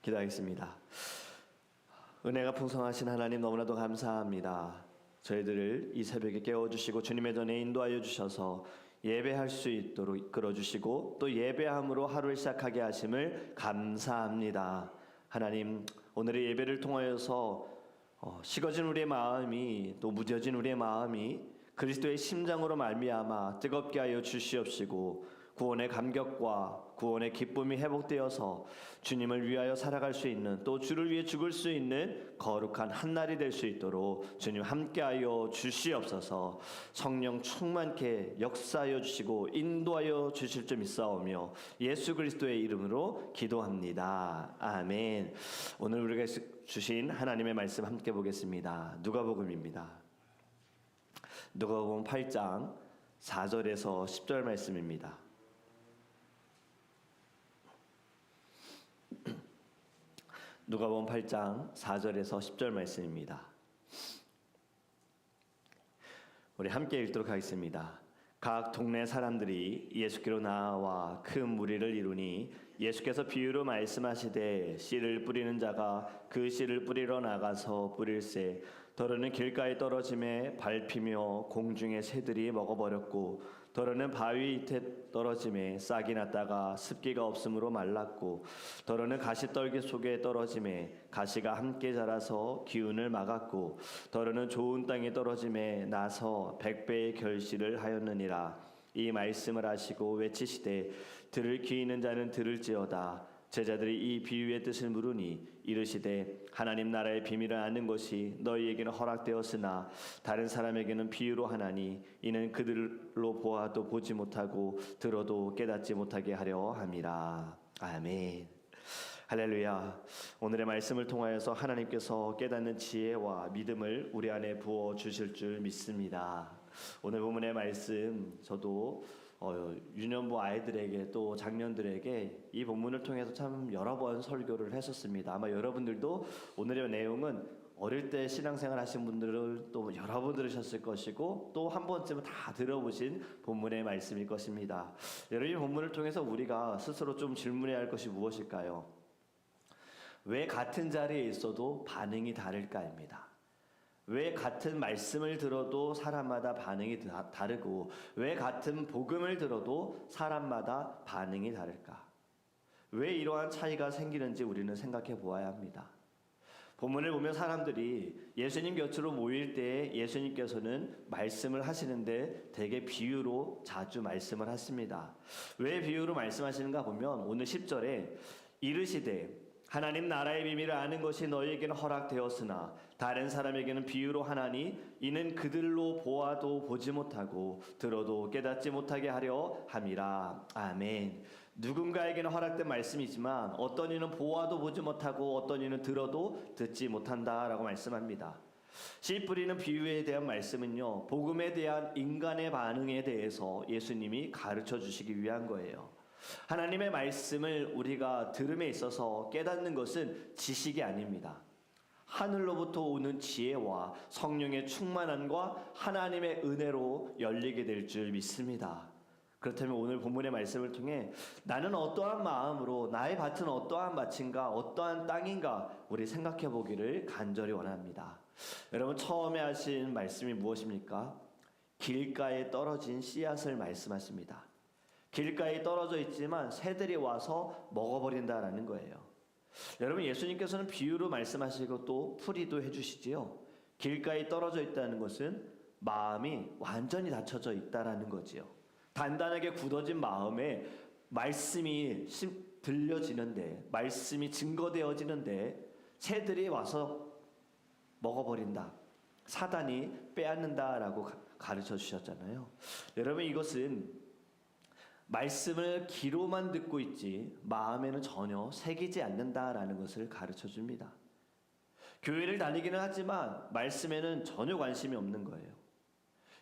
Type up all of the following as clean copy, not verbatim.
기도하겠습니다. 은혜가 풍성하신 하나님 너무나도 감사합니다. 저희들을 이 새벽에 깨워주시고 주님의 전에 인도하여 주셔서 예배할 수 있도록 이끌어주시고 또 예배함으로 하루를 시작하게 하심을 감사합니다. 하나님, 오늘의 예배를 통하여서 식어진 우리의 마음이 또 무뎌진 우리의 마음이 그리스도의 심장으로 말미암아 뜨겁게 하여 주시옵시고 구원의 감격과 구원의 기쁨이 회복되어서 주님을 위하여 살아갈 수 있는, 또 주를 위해 죽을 수 있는 거룩한 한날이 될 수 있도록 주님 함께하여 주시옵소서. 성령 충만케 역사하여 주시고 인도하여 주실 줄 믿사오며 예수 그리스도의 이름으로 기도합니다. 아멘. 오늘 우리가 주신 하나님의 말씀 함께 보겠습니다. 누가복음입니다. 누가복음 8장 4절에서 10절 말씀입니다. 누가복음 8장 4절에서 10절 말씀입니다. 우리 함께 읽도록 하겠습니다. 각 동네 사람들이 예수께로 나와 큰 무리를 이루니 예수께서 비유로 말씀하시되 씨를 뿌리는 자가 그 씨를 뿌리러 나가서 뿌릴새 더러는 길가에 떨어짐에 밟히며 공중의 새들이 먹어버렸고 더러는 바위 밑에 떨어짐에 싹이 났다가 습기가 없으므로 말랐고 더러는 가시떨기 속에 떨어짐에 가시가 함께 자라서 기운을 막았고 더러는 좋은 땅에 떨어짐에 나서 100배의 결실을 하였느니라. 이 말씀을 하시고 외치시되 들을 귀 있는 자는 들을지어다. 제자들이 이 비유의 뜻을 물으니 이르시되 하나님 나라의 비밀을 아는 것이 너희에게는 허락되었으나 다른 사람에게는 비유로 하나니 이는 그들로 보아도 보지 못하고 들어도 깨닫지 못하게 하려 함이라. 아멘. 할렐루야. 오늘의 말씀을 통하여서 하나님께서 깨닫는 지혜와 믿음을 우리 안에 부어 주실 줄 믿습니다. 오늘 본문의 말씀 저도 유년부 아이들에게 또 장년들에게 이 본문을 통해서 참 여러 번 설교를 했었습니다. 아마 여러분들도 오늘의 내용은 어릴 때 신앙생활 하신 분들은 또 여러 번 들으셨을 것이고 또 한 번쯤은 다 들어보신 본문의 말씀일 것입니다. 여러분, 이 본문을 통해서 우리가 스스로 좀 질문해야 할 것이 무엇일까요? 왜 같은 자리에 있어도 반응이 다를까입니다. 왜 같은 말씀을 들어도 사람마다 반응이 다르고 왜 같은 복음을 들어도 사람마다 반응이 다를까? 왜 이러한 차이가 생기는지 우리는 생각해 보아야 합니다. 본문을 보면 사람들이 예수님 곁으로 모일 때 예수님께서는 말씀을 하시는데 대개 비유로 자주 말씀을 하십니다. 왜 비유로 말씀하시는가 보면 오늘 10절에 이르시되 하나님 나라의 비밀을 아는 것이 너희에게는 허락되었으나 다른 사람에게는 비유로 하나니 이는 그들로 보아도 보지 못하고 들어도 깨닫지 못하게 하려 함이라. 아멘. 누군가에게는 허락된 말씀이지만 어떤 이는 보아도 보지 못하고 어떤 이는 들어도 듣지 못한다라고 말씀합니다. 씨 뿌리는 비유에 대한 말씀은요, 복음에 대한 인간의 반응에 대해서 예수님이 가르쳐 주시기 위한 거예요. 하나님의 말씀을 우리가 들음에 있어서 깨닫는 것은 지식이 아닙니다. 하늘로부터 오는 지혜와 성령의 충만함과 하나님의 은혜로 열리게 될 줄 믿습니다. 그렇다면 오늘 본문의 말씀을 통해 나는 어떠한 마음으로 나의 밭은 어떠한 밭인가 어떠한 땅인가 우리 생각해 보기를 간절히 원합니다. 여러분, 처음에 하신 말씀이 무엇입니까? 길가에 떨어진 씨앗을 말씀하십니다. 길가에 떨어져 있지만 새들이 와서 먹어버린다라는 거예요. 여러분, 예수님께서는 비유로 말씀하시고 또 풀이도 해주시지요. 길가에 떨어져 있다는 것은 마음이 완전히 닫혀져 있다라는 거지요. 단단하게 굳어진 마음에 말씀이 들려지는데, 말씀이 증거되어지는데 새들이 와서 먹어버린다, 사단이 빼앗는다라고 가르쳐 주셨잖아요. 여러분, 이것은 말씀을 귀로만 듣고 있지 마음에는 전혀 새기지 않는다라는 것을 가르쳐 줍니다. 교회를 다니기는 하지만 말씀에는 전혀 관심이 없는 거예요.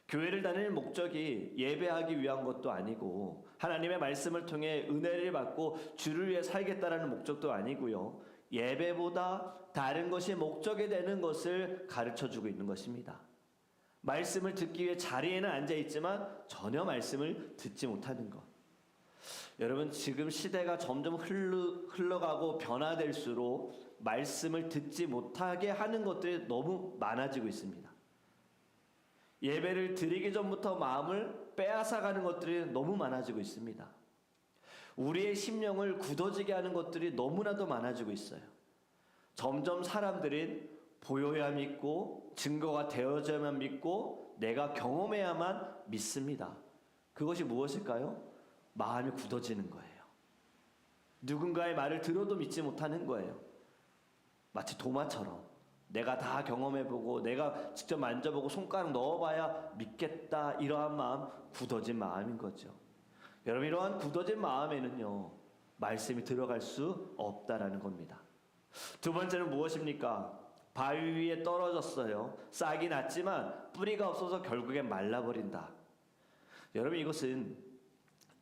교회를 다니는 목적이 예배하기 위한 것도 아니고 하나님의 말씀을 통해 은혜를 받고 주를 위해 살겠다라는 목적도 아니고요, 예배보다 다른 것이 목적이 되는 것을 가르쳐 주고 있는 것입니다. 말씀을 듣기 위해 자리에는 앉아 있지만 전혀 말씀을 듣지 못하는 것. 여러분, 지금 시대가 점점 흘러가고 변화될수록 말씀을 듣지 못하게 하는 것들이 너무 많아지고 있습니다. 예배를 드리기 전부터 마음을 빼앗아가는 것들이 너무 많아지고 있습니다. 우리의 심령을 굳어지게 하는 것들이 너무나도 많아지고 있어요. 점점 사람들은 보여야 믿고 증거가 되어져야만 믿고 내가 경험해야만 믿습니다. 그것이 무엇일까요? 마음이 굳어지는 거예요. 누군가의 말을 들어도 믿지 못하는 거예요. 마치 도마처럼 내가 다 경험해보고 내가 직접 만져보고 손가락 넣어봐야 믿겠다, 이러한 마음, 굳어진 마음인 거죠. 여러분, 이러한 굳어진 마음에는요, 말씀이 들어갈 수 없다라는 겁니다. 두 번째는 무엇입니까? 바위 위에 떨어졌어요. 싹이 났지만 뿌리가 없어서 결국엔 말라버린다. 여러분, 이것은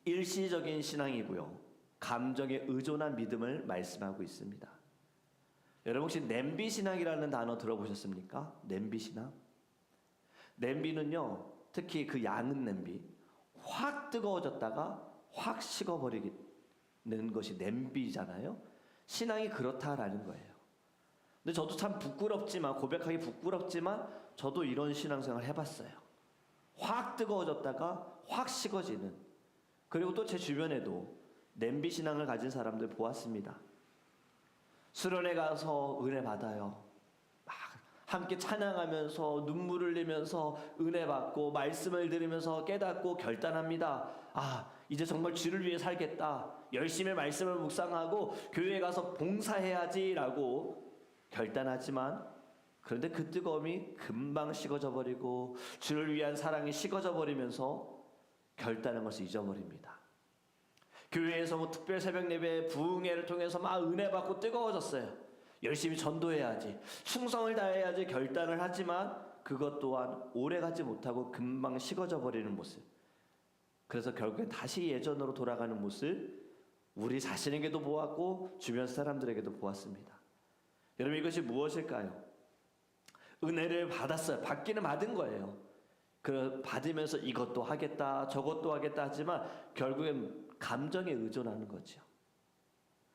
일시적인 신앙이고요, 감정에 의존한 믿음을 말씀하고 있습니다. 여러분, 혹시 냄비 신앙이라는 단어 들어보셨습니까? 냄비 신앙? 냄비는요, 특히 그 양은 냄비, 확 뜨거워졌다가 확 식어버리는 것이 냄비잖아요. 신앙이 그렇다라는 거예요. 근데 저도 참 부끄럽지만, 고백하기 부끄럽지만 저도 이런 신앙생활 해봤어요. 확 뜨거워졌다가 확 식어지는. 그리고 또 제 주변에도 냄비 신앙을 가진 사람들 보았습니다. 수련회 가서 은혜 받아요. 막 함께 찬양하면서 눈물을 흘리면서 은혜 받고 말씀을 들으면서 깨닫고 결단합니다. 아, 이제 정말 주를 위해 살겠다. 열심히 말씀을 묵상하고 교회에 가서 봉사해야지라고 결단하지만, 그런데 그 뜨거움이 금방 식어져 버리고 주를 위한 사랑이 식어져 버리면서 결단한 것을 잊어버립니다. 교회에서 뭐 특별 새벽 예배, 부흥회를 통해서 막 은혜 받고 뜨거워졌어요. 열심히 전도해야지, 충성을 다해야지 결단을 하지만 그것 또한 오래가지 못하고 금방 식어져 버리는 모습. 그래서 결국엔 다시 예전으로 돌아가는 모습, 우리 자신에게도 보았고 주변 사람들에게도 보았습니다. 여러분, 이것이 무엇일까요? 은혜를 받았어요. 받기는 받은 거예요. 받으면서 이것도 하겠다 저것도 하겠다 하지만 결국엔 감정에 의존하는 거죠.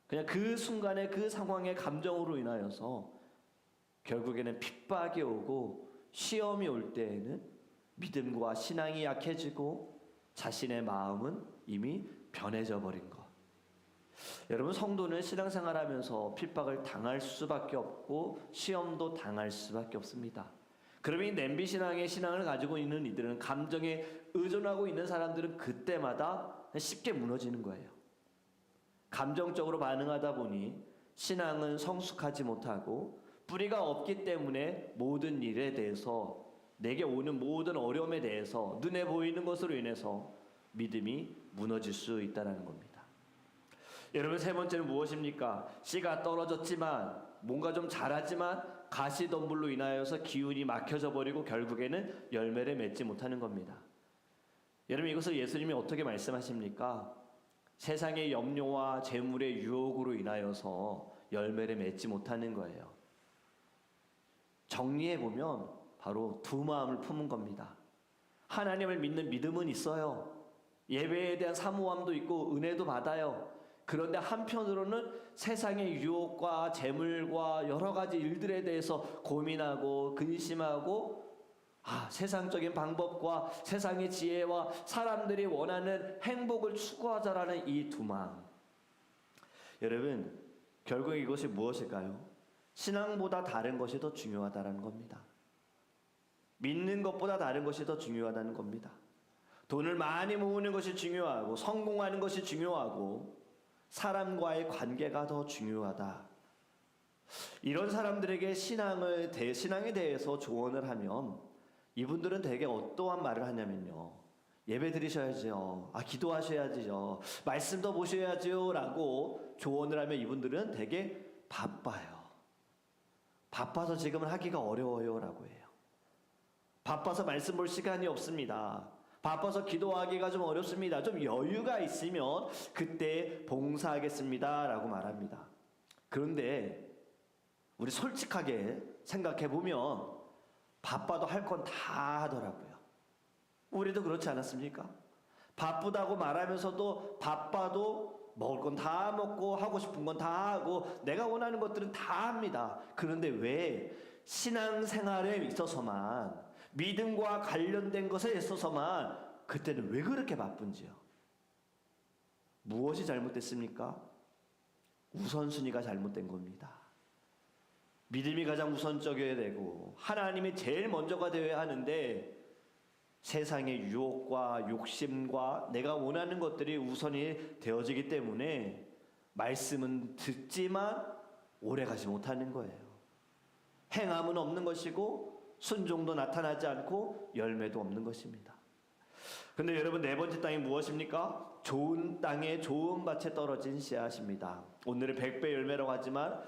그냥 그 순간에 그 상황의 감정으로 인하여서 결국에는 핍박이 오고 시험이 올 때에는 믿음과 신앙이 약해지고 자신의 마음은 이미 변해져 버린 것. 여러분, 성도는 신앙생활하면서 핍박을 당할 수밖에 없고 시험도 당할 수밖에 없습니다. 그러면 이 냄비 신앙의 신앙을 가지고 있는 이들은, 감정에 의존하고 있는 사람들은 그때마다 쉽게 무너지는 거예요. 감정적으로 반응하다 보니 신앙은 성숙하지 못하고 뿌리가 없기 때문에 모든 일에 대해서, 내게 오는 모든 어려움에 대해서 눈에 보이는 것으로 인해서 믿음이 무너질 수 있다는 겁니다. 여러분, 세 번째는 무엇입니까? 씨가 떨어졌지만 뭔가 좀 자라지만 가시덤불로 인하여서 기운이 막혀져 버리고 결국에는 열매를 맺지 못하는 겁니다. 여러분, 이것을 예수님이 어떻게 말씀하십니까? 세상의 염려와 재물의 유혹으로 인하여서 열매를 맺지 못하는 거예요. 정리해보면 바로 두 마음을 품은 겁니다. 하나님을 믿는 믿음은 있어요. 예배에 대한 사모함도 있고 은혜도 받아요. 그런데 한편으로는 세상의 유혹과 재물과 여러 가지 일들에 대해서 고민하고 근심하고, 세상적인 방법과 세상의 지혜와 사람들이 원하는 행복을 추구하자라는 이 두 마음. 여러분, 결국 이것이 무엇일까요? 신앙보다 다른 것이 더 중요하다는 겁니다. 믿는 것보다 다른 것이 더 중요하다는 겁니다. 돈을 많이 모으는 것이 중요하고 성공하는 것이 중요하고 사람과의 관계가 더 중요하다. 이런 사람들에게 신앙에 대해서 조언을 하면 이분들은 되게 어떠한 말을 하냐면요, 예배 드리셔야죠, 기도하셔야죠, 말씀 더 보셔야죠 라고 조언을 하면 이분들은 되게 바빠요. 바빠서 지금은 하기가 어려워요 라고 해요. 바빠서 말씀 볼 시간이 없습니다. 바빠서 기도하기가 좀 어렵습니다. 좀 여유가 있으면 그때 봉사하겠습니다 라고 말합니다. 그런데 우리 솔직하게 생각해 보면 바빠도 할 건 다 하더라고요. 우리도 그렇지 않았습니까? 바쁘다고 말하면서도 바빠도 먹을 건 다 먹고 하고 싶은 건 다 하고 내가 원하는 것들은 다 합니다. 그런데 왜 신앙생활에 있어서만, 믿음과 관련된 것에 있어서만 그때는 왜 그렇게 바쁜지요? 무엇이 잘못됐습니까? 우선순위가 잘못된 겁니다. 믿음이 가장 우선적이어야 되고 하나님이 제일 먼저가 되어야 하는데 세상의 유혹과 욕심과 내가 원하는 것들이 우선이 되어지기 때문에 말씀은 듣지만 오래가지 못하는 거예요. 행함은 없는 것이고 순종도 나타나지 않고 열매도 없는 것입니다. 근데 여러분, 네 번째 땅이 무엇입니까? 좋은 땅에 좋은 밭에 떨어진 씨앗입니다. 오늘은 100배 열매라고 하지만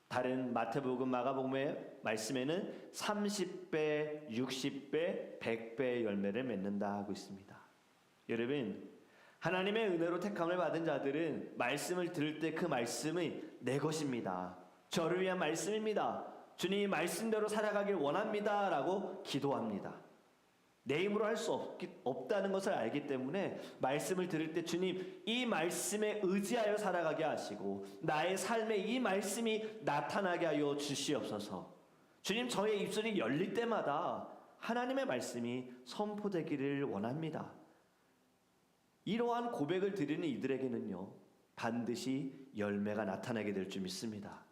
다른 마태복음, 마가복음의 말씀에는 30배, 60배, 100배의 열매를 맺는다 하고 있습니다. 여러분, 하나님의 은혜로 택함을 받은 자들은 말씀을 들을 때 그 말씀이 내 것입니다. 저를 위한 말씀입니다. 주님이 말씀대로 살아가길 원합니다 라고 기도합니다. 내 힘으로 할 수 없다는 것을 알기 때문에 말씀을 들을 때 주님, 이 말씀에 의지하여 살아가게 하시고 나의 삶에 이 말씀이 나타나게 하여 주시옵소서. 주님, 저의 입술이 열릴 때마다 하나님의 말씀이 선포되기를 원합니다. 이러한 고백을 드리는 이들에게는요, 반드시 열매가 나타나게 될 줄 믿습니다.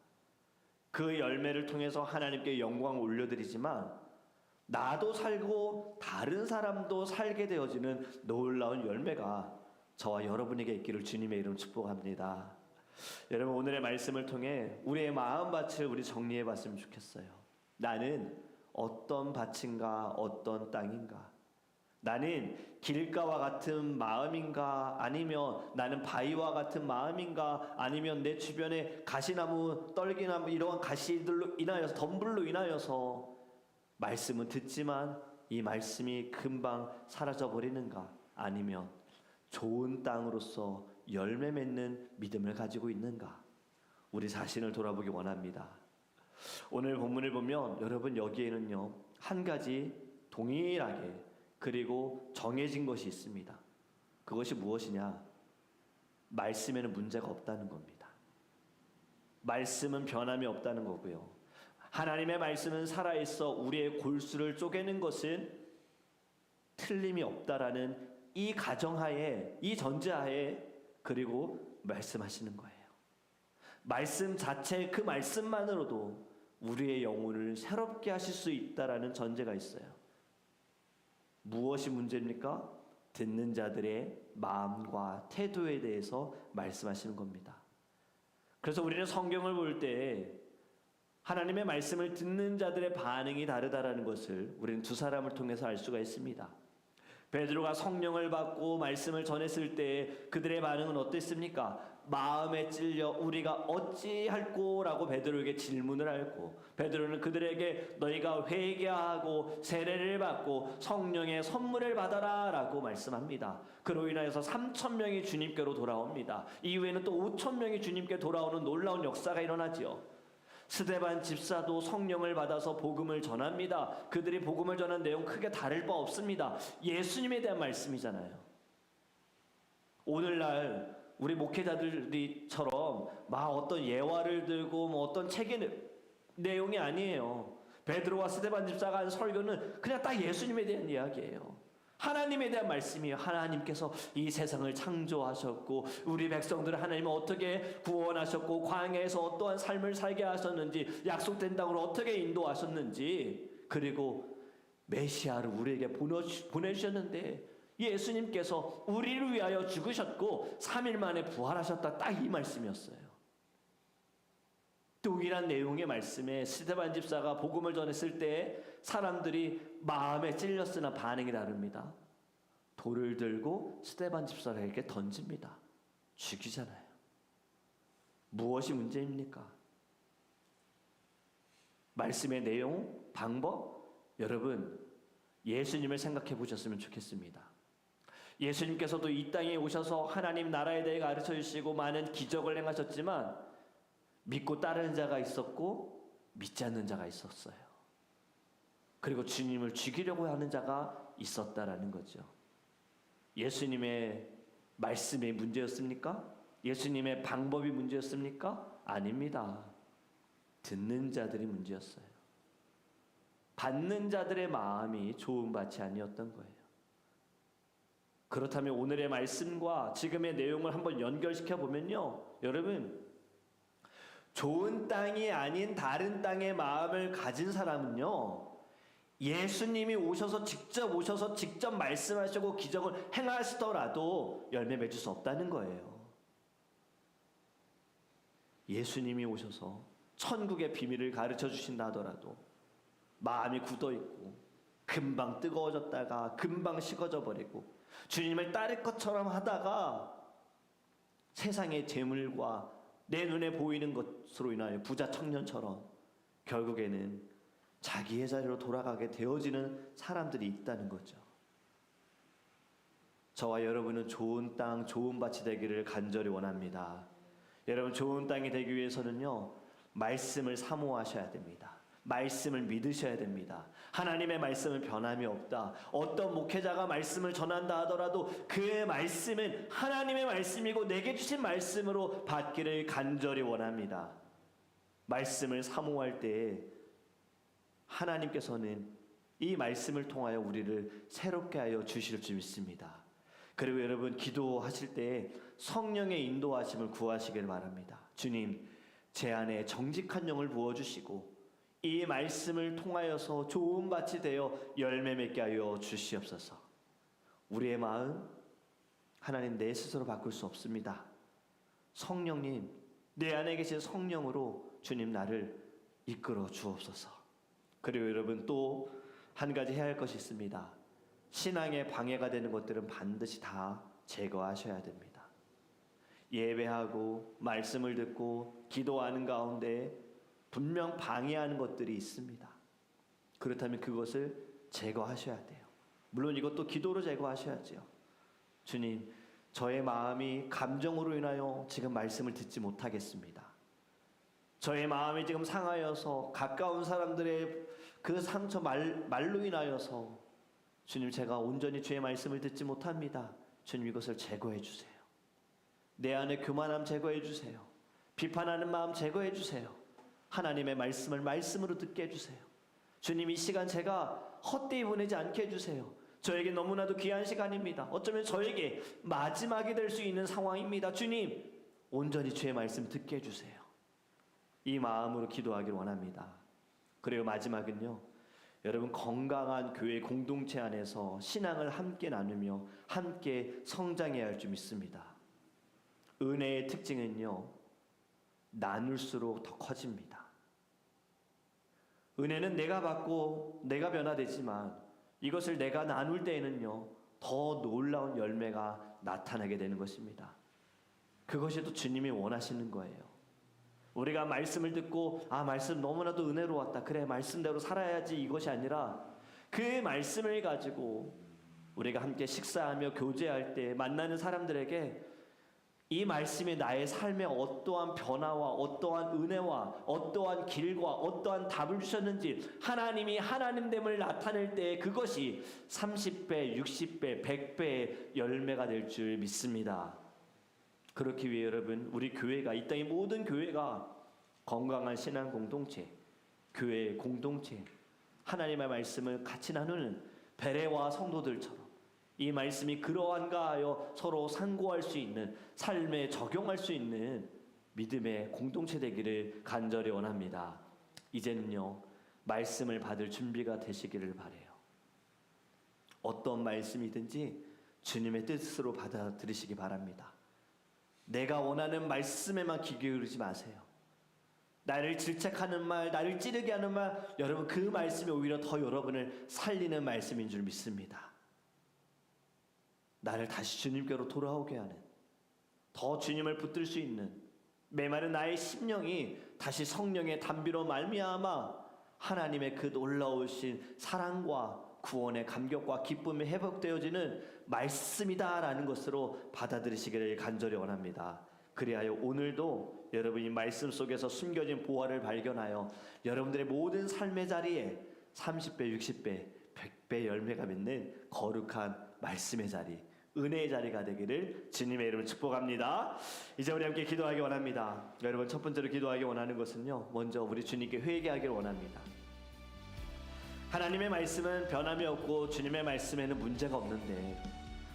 그 열매를 통해서 하나님께 영광을 올려드리지만 나도 살고 다른 사람도 살게 되어지는 놀라운 열매가 저와 여러분에게 있기를 주님의 이름 축복합니다. 여러분, 오늘의 말씀을 통해 우리의 마음밭을 우리 정리해 봤으면 좋겠어요. 나는 어떤 밭인가, 어떤 땅인가? 나는 길가와 같은 마음인가? 아니면 나는 바위와 같은 마음인가? 아니면 내 주변에 가시나무, 떨기나무 이러한 가시들로 인하여서, 덤불로 인하여서 말씀은 듣지만 이 말씀이 금방 사라져 버리는가? 아니면 좋은 땅으로서 열매 맺는 믿음을 가지고 있는가? 우리 자신을 돌아보기 원합니다. 오늘 본문을 보면 여러분, 여기에는요, 한 가지 동일하게 그리고 정해진 것이 있습니다. 그것이 무엇이냐? 말씀에는 문제가 없다는 겁니다. 말씀은 변함이 없다는 거고요. 하나님의 말씀은 살아있어 우리의 골수를 쪼개는 것은 틀림이 없다라는 이 가정하에, 이 전제하에 그리고 말씀하시는 거예요. 말씀 자체, 그 말씀만으로도 우리의 영혼을 새롭게 하실 수 있다라는 전제가 있어요. 무엇이 문제입니까? 듣는 자들의 마음과 태도에 대해서 말씀하시는 겁니다. 그래서 우리는 성경을 볼 때 하나님의 말씀을 듣는 자들의 반응이 다르다라는 것을 우리는 두 사람을 통해서 알 수가 있습니다. 베드로가 성령을 받고 말씀을 전했을 때 그들의 반응은 어땠습니까? 마음에 찔려 우리가 어찌할꼬라고 베드로에게 질문을 하고, 베드로는 그들에게 너희가 회개하고 세례를 받고 성령의 선물을 받아라 라고 말씀합니다. 그로 인하여서 3,000명이 주님께로 돌아옵니다. 이후에는 또 5,000명이 주님께 돌아오는 놀라운 역사가 일어나지요. 스데반 집사도 성령을 받아서 복음을 전합니다. 그들이 복음을 전한 내용 크게 다를 바 없습니다. 예수님에 대한 말씀이잖아요. 오늘날 우리 목회자들이처럼 막 어떤 예화를 들고 뭐 어떤 책의 내용이 아니에요. 베드로와 스데반 집사가 한 설교는 그냥 딱 예수님에 대한 이야기예요. 하나님에 대한 말씀이에요. 하나님께서 이 세상을 창조하셨고 우리 백성들을 하나님은 어떻게 구원하셨고 광야에서 어떠한 삶을 살게 하셨는지, 약속된 땅으로 어떻게 인도하셨는지, 그리고 메시아를 우리에게 보내주셨는데 예수님께서 우리를 위하여 죽으셨고 3일 만에 부활하셨다. 딱 이 말씀이었어요. 동일한 내용의 말씀에 스데반 집사가 복음을 전했을 때 사람들이 마음에 찔렸으나 반응이 다릅니다. 돌을 들고 스데반 집사에게 던집니다. 죽이잖아요. 무엇이 문제입니까? 말씀의 내용, 방법? 여러분, 예수님을 생각해 보셨으면 좋겠습니다. 예수님께서도 이 땅에 오셔서 하나님 나라에 대해 가르쳐 주시고 많은 기적을 행하셨지만 믿고 따르는 자가 있었고 믿지 않는 자가 있었어요. 그리고 주님을 죽이려고 하는 자가 있었다라는 거죠. 예수님의 말씀이 문제였습니까? 예수님의 방법이 문제였습니까? 아닙니다. 듣는 자들이 문제였어요. 받는 자들의 마음이 좋은 밭이 아니었던 거예요. 그렇다면 오늘의 말씀과 지금의 내용을 한번 연결시켜 보면요, 여러분, 좋은 땅이 아닌 다른 땅의 마음을 가진 사람은요, 예수님이 직접 말씀하시고 기적을 행하시더라도 열매 맺을 수 없다는 거예요. 예수님이 오셔서 천국의 비밀을 가르쳐 주신다 하더라도 마음이 굳어 있고 금방 뜨거워졌다가 금방 식어져 버리고 주님을 따를 것처럼 하다가 세상의 재물과 내 눈에 보이는 것으로 인하여 부자 청년처럼 결국에는 자기의 자리로 돌아가게 되어지는 사람들이 있다는 거죠. 저와 여러분은 좋은 땅, 좋은 밭이 되기를 간절히 원합니다. 여러분, 좋은 땅이 되기 위해서는요, 말씀을 사모하셔야 됩니다. 말씀을 믿으셔야 됩니다. 하나님의 말씀은 변함이 없다. 어떤 목회자가 말씀을 전한다 하더라도 그 말씀은 하나님의 말씀이고 내게 주신 말씀으로 받기를 간절히 원합니다. 말씀을 사모할 때에 하나님께서는 이 말씀을 통하여 우리를 새롭게 하여 주실 줄 믿습니다. 그리고 여러분, 기도하실 때에 성령의 인도하심을 구하시길 바랍니다. 주님, 제 안에 정직한 영을 부어주시고 이 말씀을 통하여서 좋은 밭이 되어 열매 맺게 하여 주시옵소서. 우리의 마음, 하나님 내 스스로 바꿀 수 없습니다. 성령님, 내 안에 계신 성령으로 주님 나를 이끌어 주옵소서. 그리고 여러분, 또 한 가지 해야 할 것이 있습니다. 신앙에 방해가 되는 것들은 반드시 다 제거하셔야 됩니다. 예배하고 말씀을 듣고 기도하는 가운데 분명 방해하는 것들이 있습니다. 그렇다면 그것을 제거하셔야 돼요. 물론 이것도 기도로 제거하셔야죠. 주님, 저의 마음이 감정으로 인하여 지금 말씀을 듣지 못하겠습니다. 저의 마음이 지금 상하여서 가까운 사람들의 그 상처 말로 인하여서 주님, 제가 온전히 주의 말씀을 듣지 못합니다. 주님, 이것을 제거해 주세요. 내 안에 교만함 제거해 주세요. 비판하는 마음 제거해 주세요. 하나님의 말씀을 말씀으로 듣게 해주세요. 주님, 이 시간 제가 헛되이 보내지 않게 해주세요. 저에게 너무나도 귀한 시간입니다. 어쩌면 저에게 마지막이 될 수 있는 상황입니다. 주님, 온전히 주의 말씀 듣게 해주세요. 이 마음으로 기도하길 원합니다. 그리고 마지막은요, 여러분, 건강한 교회 공동체 안에서 신앙을 함께 나누며 함께 성장해야 할 줄 믿습니다. 은혜의 특징은요, 나눌수록 더 커집니다. 은혜는 내가 받고 내가 변화되지만 이것을 내가 나눌 때에는요, 더 놀라운 열매가 나타나게 되는 것입니다. 그것이 또 주님이 원하시는 거예요. 우리가 말씀을 듣고 말씀 너무나도 은혜로웠다, 그래 말씀대로 살아야지, 이것이 아니라 그 말씀을 가지고 우리가 함께 식사하며 교제할 때 만나는 사람들에게 이 말씀이 나의 삶에 어떠한 변화와 어떠한 은혜와 어떠한 길과 어떠한 답을 주셨는지 하나님이 하나님됨을 나타낼 때 그것이 30배, 60배, 100배의 열매가 될 줄 믿습니다. 그렇기 위해 여러분, 우리 교회가, 이 땅의 모든 교회가 건강한 신앙 공동체, 교회 공동체, 하나님의 말씀을 같이 나누는 베레와 성도들처럼 이 말씀이 그러한가 하여 서로 상고할 수 있는, 삶에 적용할 수 있는 믿음의 공동체 되기를 간절히 원합니다. 이제는요, 말씀을 받을 준비가 되시기를 바라요. 어떤 말씀이든지 주님의 뜻으로 받아들이시기 바랍니다. 내가 원하는 말씀에만 귀 기울이지 마세요. 나를 질책하는 말, 나를 찌르게 하는 말, 여러분, 그 말씀이 오히려 더 여러분을 살리는 말씀인 줄 믿습니다. 나를 다시 주님께로 돌아오게 하는, 더 주님을 붙들 수 있는 메마른 나의 심령이 다시 성령의 담비로 말미암아 하나님의 그 놀라우신 사랑과 구원의 감격과 기쁨이 회복되어지는 말씀이다라는 것으로 받아들이시기를 간절히 원합니다. 그리하여 오늘도 여러분이 말씀 속에서 숨겨진 보화를 발견하여 여러분들의 모든 삶의 자리에 30배, 60배, 100배 열매가 맺는 거룩한 말씀의 자리, 은혜의 자리가 되기를 주님의 이름으로 축복합니다. 이제 우리 함께 기도하기 원합니다. 여러분, 첫 번째로 기도하기 원하는 것은요, 먼저 우리 주님께 회개하기를 원합니다. 하나님의 말씀은 변함이 없고 주님의 말씀에는 문제가 없는데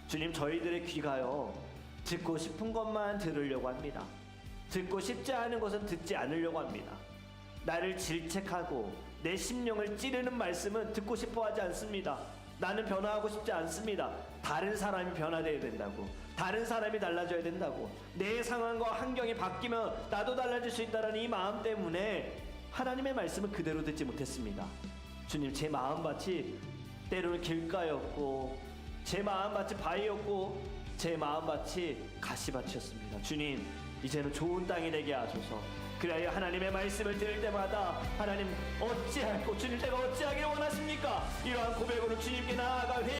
주님, 저희들의 귀가요 듣고 싶은 것만 들으려고 합니다. 듣고 싶지 않은 것은 듣지 않으려고 합니다. 나를 질책하고 내 심령을 찌르는 말씀은 듣고 싶어 하지 않습니다. 나는 변화하고 싶지 않습니다. 다른 사람이 변화되어야 된다고, 다른 사람이 달라져야 된다고, 내 상황과 환경이 바뀌면 나도 달라질 수 있다는 이 마음 때문에 하나님의 말씀을 그대로 듣지 못했습니다. 주님, 제 마음밭이 때로는 길가였고, 제 마음밭이 바위였고, 제 마음밭이 가시밭이었습니다. 주님, 이제는 좋은 땅이 되게 하소서. 그래야 하나님의 말씀을 들을 때마다 하나님 어찌할꼬, 주님 제가 어찌하기를 원하십니까? 이러한 고백으로 주님께 나아가